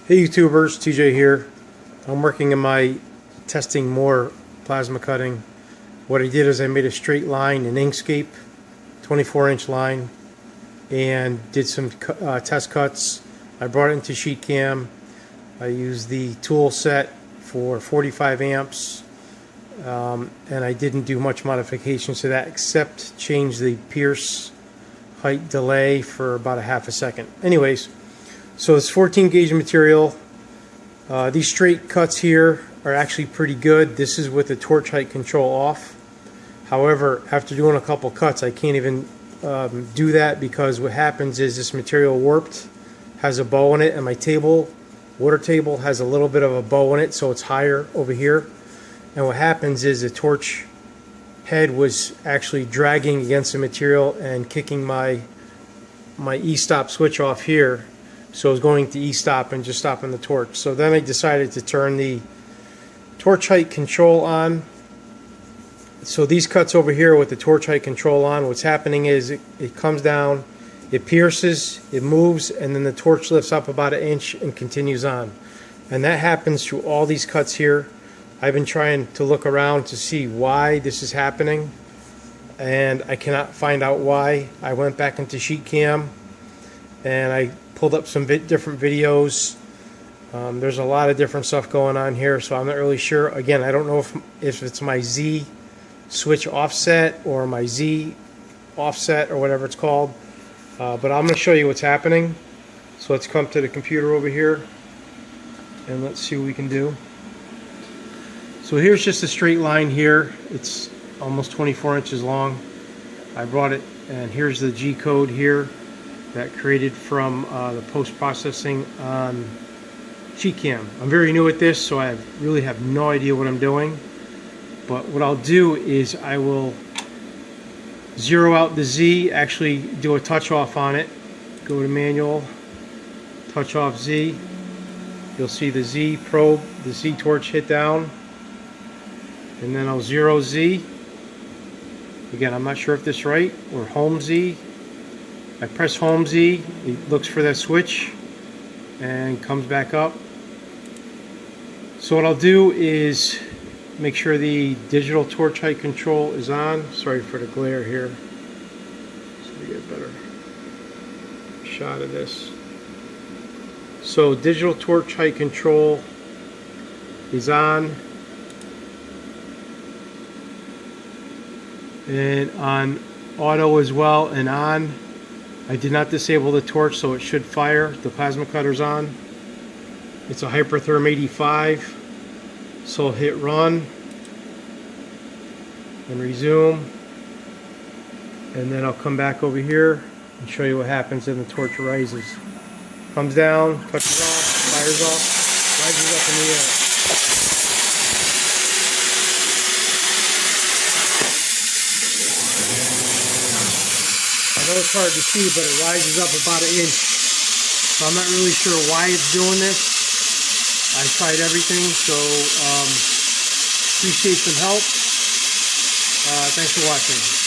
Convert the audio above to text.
Hey YouTubers, TJ here. I'm working on my testing more plasma cutting. What I did is I made a straight line in Inkscape, 24-inch line, and did some test cuts. I brought it into Sheetcam. I used the tool set for 45 amps, and I didn't do much modifications to that except change the pierce height delay for about a half a second. Anyways, so it's 14 gauge material. These straight cuts here are actually pretty good. This is with the torch height control off. However, after doing a couple cuts, I can't even do that because what happens is this material warped, has a bow in it, and my table, water table, has a little bit of a bow in it, so it's higher over here. And what happens is the torch head was actually dragging against the material and kicking my e-stop switch off here. So I was going to e-stop and just stopping the torch. So then I decided to turn the torch height control on. So these cuts over here with the torch height control on, what's happening is it comes down, it pierces, it moves, and then the torch lifts up about an inch and continues on. And that happens through all these cuts here. I've been trying to look around to see why this is happening, and I cannot find out why. I went back into Sheetcam and I pulled up some different videos. There's a lot of different stuff going on here, so I'm not really sure. Again, I don't know if it's my Z switch offset or my Z offset or whatever it's called, but I'm going to show you what's happening. So let's come to the computer over here and let's see what we can do. So here's just a straight line here. It's almost 24 inches long. I brought it, and here's the G code here that created from the post-processing on Sheetcam. I'm very new at this, so I really have no idea what I'm doing. But what I'll do is I will zero out the Z, actually do a touch off on it. Go to manual, touch off Z. You'll see the Z probe, the Z torch hit down. And then I'll zero Z. Again, I'm not sure if this is right, or home Z. I press home Z, it looks for that switch and comes back up. So what I'll do is make sure the digital torch height control is on. Sorry for the glare here. So we get a better shot of this. So digital torch height control is on. And on auto as well and on. I did not disable the torch, so it should fire. The plasma cutter's on. It's a Hypertherm 85. So I'll hit run and resume. And then I'll come back over here and show you what happens when the torch rises. Comes down, touches off, fires off, rises up in the air. I know it's hard to see, but it rises up about an inch. So I'm not really sure why it's doing this. I tried everything, so appreciate some help. Thanks for watching.